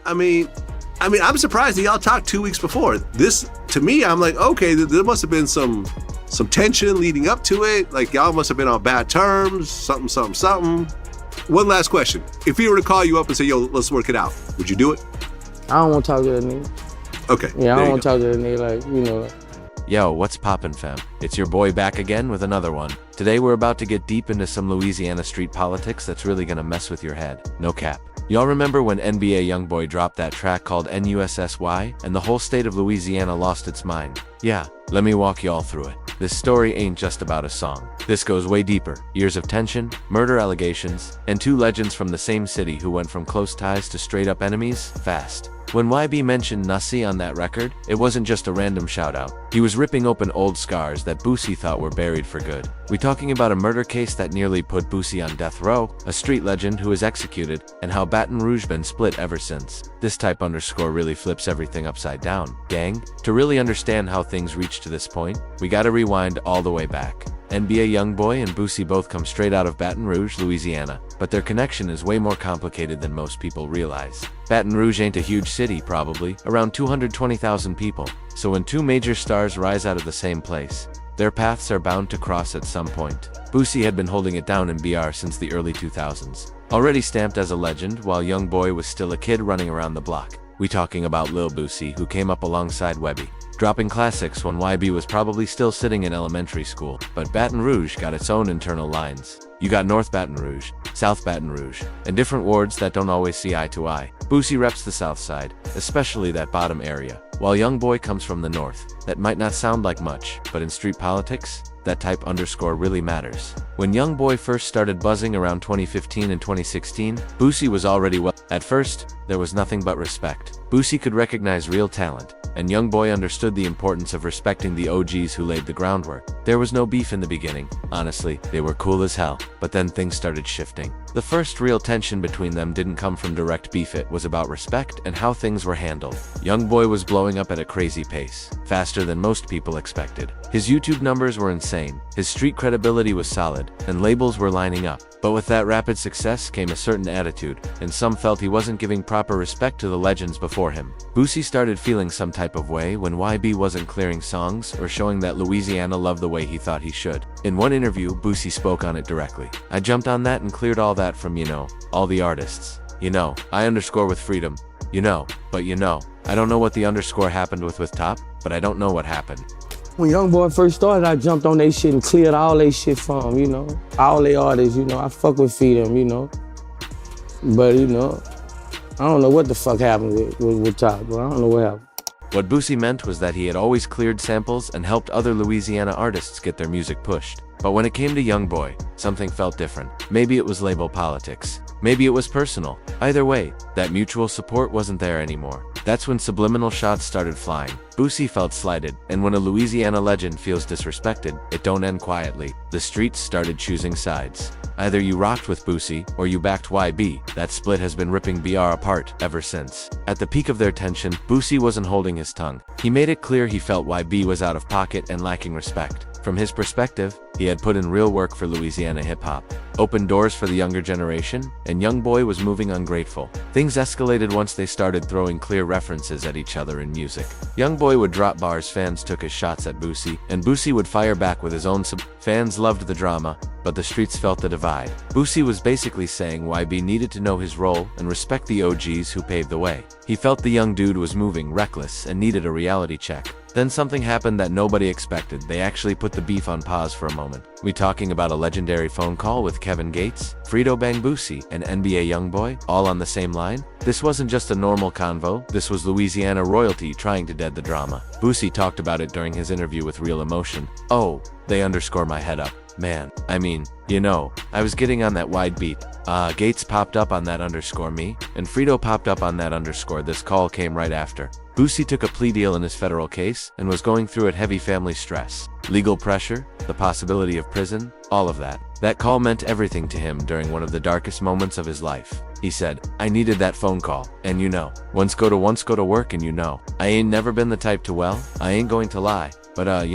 I mean, I'm surprised that y'all talked 2 weeks before. This, to me, I'm like, okay, there must have been some tension leading up to it. Like, y'all must have been on bad terms, something. One last question. If he were to call you up and say, yo, let's work it out, would you do it? I don't want to talk to that nigga. Okay. Yeah, I don't want to talk to that nigga, like, you know. Yo, what's poppin', fam? It's your boy back again with another one. Today we're about to get deep into some Louisiana street politics that's really gonna mess with your head. No cap. Y'all remember when NBA YoungBoy dropped that track called NUSSY and the whole state of Louisiana lost its mind? Yeah, let me walk y'all through it. This story ain't just about a song. This goes way deeper. Years of tension, murder allegations, and two legends from the same city who went from close ties to straight up enemies fast. When YB mentioned Nussie on that record, it wasn't just a random shout-out. He was ripping open old scars that Boosie thought were buried for good. We talking about a murder case that nearly put Boosie on death row, a street legend who was executed, and how Baton Rouge been split ever since. This type underscore really flips everything upside down. Gang, to really understand how things reached to this point, we gotta rewind all the way back. NBA YoungBoy and Boosie both come straight out of Baton Rouge, Louisiana, but their connection is way more complicated than most people realize. Baton Rouge ain't a huge city, probably, around 220,000 people, so when two major stars rise out of the same place, their paths are bound to cross at some point. Boosie had been holding it down in BR since the early 2000s, already stamped as a legend while YoungBoy was still a kid running around the block. We talking about Lil Boosie, who came up alongside Webby, dropping classics when YB was probably still sitting in elementary school. But Baton Rouge got its own internal lines. You got North Baton Rouge, South Baton Rouge, and different wards that don't always see eye to eye. Boosie reps the South Side, especially that bottom area, while YoungBoy comes from the North. That might not sound like much, but in street politics, that type underscore really matters. When YoungBoy first started buzzing around 2015 and 2016, Boosie was already well. At first, there was nothing but respect. Boosie could recognize real talent, and YoungBoy understood the importance of respecting the OGs who laid the groundwork. There was no beef in the beginning. Honestly, they were cool as hell. But then things started shifting. The first real tension between them didn't come from direct beef, it was about respect and how things were handled. YoungBoy was blowing up at a crazy pace, faster than most people expected. His YouTube numbers were insane, his street credibility was solid, and labels were lining up. But with that rapid success came a certain attitude, and some felt he wasn't giving proper respect to the legends before him. Boosie started feeling some type of way when YB wasn't clearing songs or showing that Louisiana loved the way he thought he should. In one interview, Boosie spoke on it directly. I jumped on that and cleared all that from, all the artists. I underscore with freedom. But I don't know what the underscore happened with top, but I don't know what happened. When YoungBoy first started, I jumped on they shit and cleared all they shit from, all they artists, I fuck with Freedom, But, I don't know what the fuck happened with Top, bro. I don't know what happened. What Boosie meant was that he had always cleared samples and helped other Louisiana artists get their music pushed. But when it came to YoungBoy, something felt different. Maybe it was label politics. Maybe it was personal. Either way, that mutual support wasn't there anymore. That's when subliminal shots started flying. Boosie felt slighted, and when a Louisiana legend feels disrespected, it don't end quietly. The streets started choosing sides. Either you rocked with Boosie, or you backed YB. That split has been ripping BR apart ever since. At the peak of their tension, Boosie wasn't holding his tongue. He made it clear he felt YB was out of pocket and lacking respect. From his perspective, he had put in real work for Louisiana hip-hop, opened doors for the younger generation, and YoungBoy was moving ungrateful. Things escalated once they started throwing clear references at each other in music. YoungBoy would drop bars fans took as shots at Boosie, and Boosie would fire back with his own Fans loved the drama, but the streets felt the divide. Boosie was basically saying YB needed to know his role and respect the OGs who paved the way. He felt the young dude was moving reckless and needed a reality check. Then something happened that nobody expected. They actually put the beef on pause for a moment. We talking about a legendary phone call with Kevin Gates, Frito Bang Boosie, and NBA YoungBoy, all on the same line? This wasn't just a normal convo, this was Louisiana royalty trying to dead the drama. Boosie talked about it during his interview with Real Emotion. Oh, they underscore my head up. Man, I was getting on that wide beat. Gates popped up on that underscore me, and Frito popped up on that underscore. This call came right after. Boosie took a plea deal in his federal case and was going through it heavy family stress. Legal pressure, the possibility of prison, all of that. That call meant everything to him during one of the darkest moments of his life. He said, I needed that phone call, and once go to work and I ain't never been the type to I ain't going to lie, but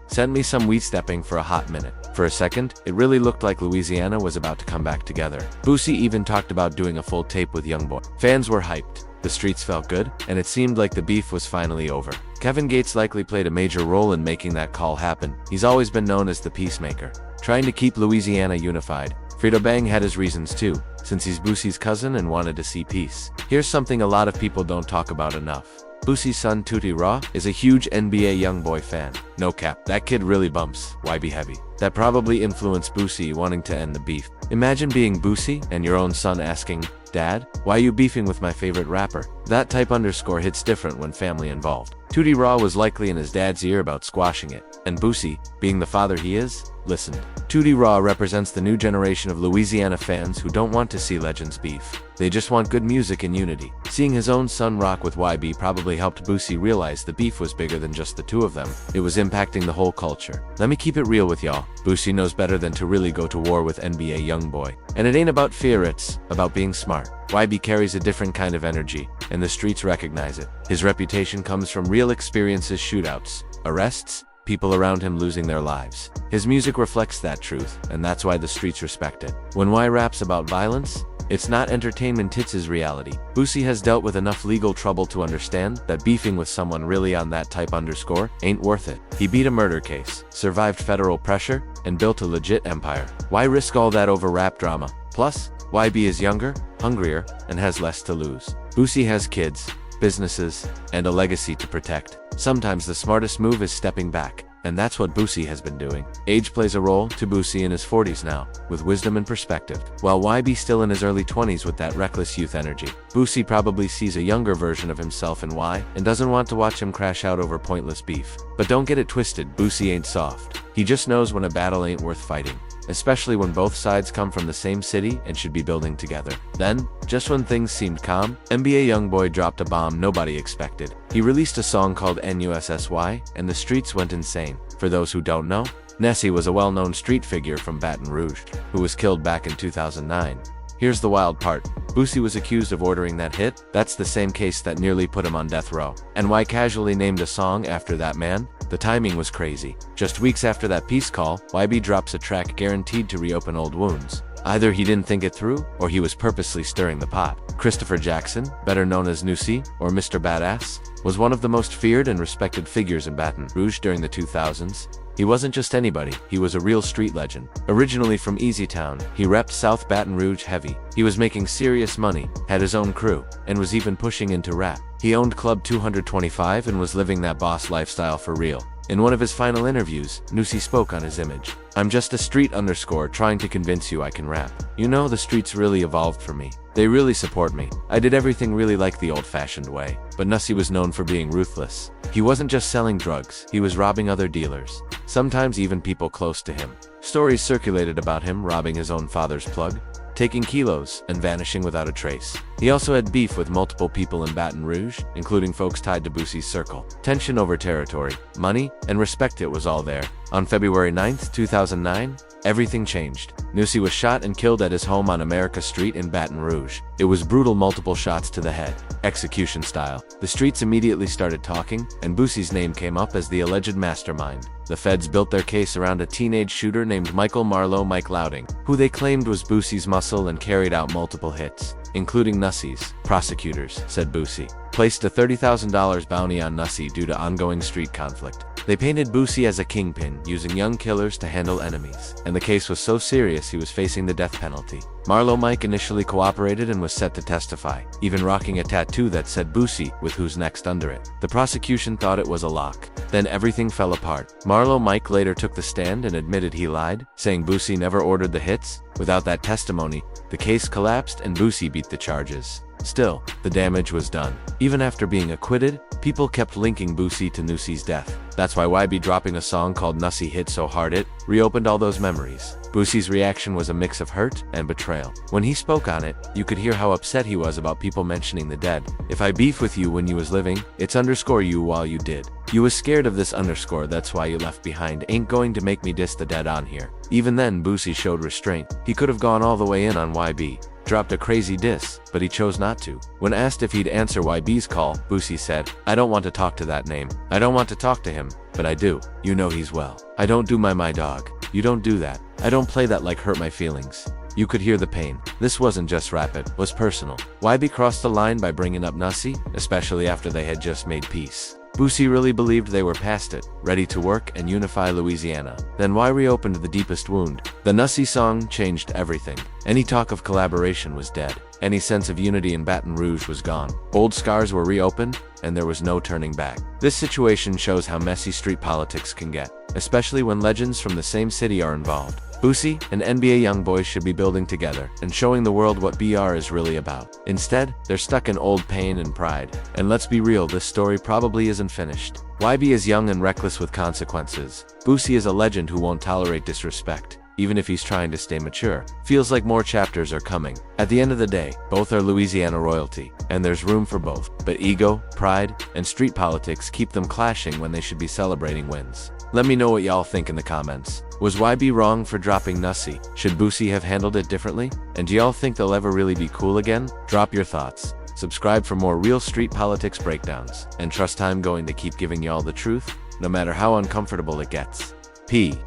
sent me some weed stepping for a hot minute. For a second, it really looked like Louisiana was about to come back together. Boosie even talked about doing a full tape with YoungBoy. Fans were hyped. The streets felt good, and it seemed like the beef was finally over. Kevin Gates likely played a major role in making that call happen. He's always been known as the peacemaker, trying to keep Louisiana unified. Fredo Bang had his reasons too, since he's Boosie's cousin and wanted to see peace. Here's something a lot of people don't talk about enough. Boosie's son Tootie Raw is a huge NBA YoungBoy fan. No cap, that kid really bumps YB heavy. That probably influenced Boosie wanting to end the beef. Imagine being Boosie and your own son asking, "Dad, why are you beefing with my favorite rapper?" That type underscore hits different when family involved. Tootie Raw was likely in his dad's ear about squashing it, and Boosie, being the father he is, listened. Tootie Raw represents the new generation of Louisiana fans who don't want to see legends beef. They just want good music and unity. Seeing his own son rock with YB probably helped Boosie realize the beef was bigger than just the two of them. It was impacting the whole culture. Let me keep it real with y'all. Boosie knows better than to really go to war with NBA YoungBoy. And it ain't about fear, it's about being smart. YB carries a different kind of energy, and the streets recognize it. His reputation comes from real experiences, shootouts, arrests, people around him losing their lives. His music reflects that truth, and that's why the streets respect it. When Y raps about violence, it's not entertainment, it's his reality. Boosie has dealt with enough legal trouble to understand that beefing with someone really on that type underscore ain't worth it. He beat a murder case, survived federal pressure, and built a legit empire. Why risk all that over rap drama? Plus, YB is younger, hungrier, and has less to lose. Boosie has kids, businesses, and a legacy to protect. Sometimes the smartest move is stepping back, and that's what Boosie has been doing. Age plays a role to Boosie in his 40s now, with wisdom and perspective, while YB still in his early 20s with that reckless youth energy. Boosie probably sees a younger version of himself in Y and doesn't want to watch him crash out over pointless beef. But don't get it twisted, Boosie ain't soft. He just knows when a battle ain't worth fighting, especially when both sides come from the same city and should be building together. Then, just when things seemed calm, NBA YoungBoy dropped a bomb nobody expected. He released a song called NUSSY, and the streets went insane. For those who don't know, Nessie was a well-known street figure from Baton Rouge, who was killed back in 2009. Here's the wild part. Boosie was accused of ordering that hit. That's the same case that nearly put him on death row. And Y casually named a song after that man? The timing was crazy. Just weeks after that peace call, YB drops a track guaranteed to reopen old wounds. Either he didn't think it through, or he was purposely stirring the pot. Christopher Jackson, better known as Nusi, or Mr. Badass, was one of the most feared and respected figures in Baton Rouge during the 2000s. He wasn't just anybody, he was a real street legend. Originally from Easy Town, he repped South Baton Rouge heavy. He was making serious money, had his own crew, and was even pushing into rap. He owned Club 225 and was living that boss lifestyle for real. In one of his final interviews, Nusi spoke on his image. "I'm just a street underscore trying to convince you I can rap. You know, the streets really evolved for me. They really support me. I did everything really like the old-fashioned way." But Nusi was known for being ruthless. He wasn't just selling drugs, he was robbing other dealers, sometimes even people close to him. Stories circulated about him robbing his own father's plug, taking kilos, and vanishing without a trace. He also had beef with multiple people in Baton Rouge, including folks tied to Boosie's circle. Tension over territory, money, and respect, it was all there. On February 9th, 2009, everything changed. Nusi was shot and killed at his home on America Street in Baton Rouge. It was brutal, multiple shots to the head, execution style. The streets immediately started talking, and Boosie's name came up as the alleged mastermind. The feds built their case around a teenage shooter named Michael Marlowe Mike Louding, who they claimed was Boosie's muscle and carried out multiple hits, including Nussi's. Prosecutors, said Boosie, placed a $30,000 bounty on Nusi due to ongoing street conflict. They painted Boosie as a kingpin, using young killers to handle enemies, and the case was so serious he was facing the death penalty. Marlowe Mike initially cooperated and was set to testify, even rocking a tattoo that said Boosie with "Who's Next" under it. The prosecution thought it was a lock. Then everything fell apart. Marlowe Mike later took the stand and admitted he lied, saying Boosie never ordered the hits. Without that testimony, the case collapsed and Boosie beat the charges. Still, the damage was done. Even after being acquitted, people kept linking Boosie to Nusi's death. That's why YB dropping a song called Nusi hit so hard it reopened all those memories. Boosie's reaction was a mix of hurt and betrayal. When he spoke on it, you could hear how upset he was about people mentioning the dead. "If I beef with you when you was living, it's underscore you while you did. You was scared of this underscore, that's why you left behind. Ain't going to make me diss the dead on here." Even then, Boosie showed restraint. He could have gone all the way in on YB, dropped a crazy diss, but he chose not to. When asked if he'd answer YB's call, Boosie said, "I don't want to talk to that name. I don't want to talk to him, but I do. You know he's well. I don't do my dog. You don't do that. I don't play that like hurt my feelings." You could hear the pain. This wasn't just rap, it was personal. YB crossed the line by bringing up Nussie, especially after they had just made peace. Boosie really believed they were past it, ready to work and unify Louisiana. Then why reopened the deepest wound? The Nussie song changed everything. Any talk of collaboration was dead. Any sense of unity in Baton Rouge was gone. Old scars were reopened, and there was no turning back. This situation shows how messy street politics can get, especially when legends from the same city are involved. Boosie and NBA YoungBoy should be building together and showing the world what BR is really about. Instead, they're stuck in old pain and pride. And let's be real, this story probably isn't finished. YB is young and reckless with consequences. Boosie is a legend who won't tolerate disrespect, even if he's trying to stay mature. Feels like more chapters are coming. At the end of the day, both are Louisiana royalty, and there's room for both. But ego, pride, and street politics keep them clashing when they should be celebrating wins. Let me know what y'all think in the comments. Was YB wrong for dropping Nussie? Should Boosie have handled it differently? And do y'all think they'll ever really be cool again? Drop your thoughts. Subscribe for more real street politics breakdowns. And trust I'm going to keep giving y'all the truth, no matter how uncomfortable it gets. P.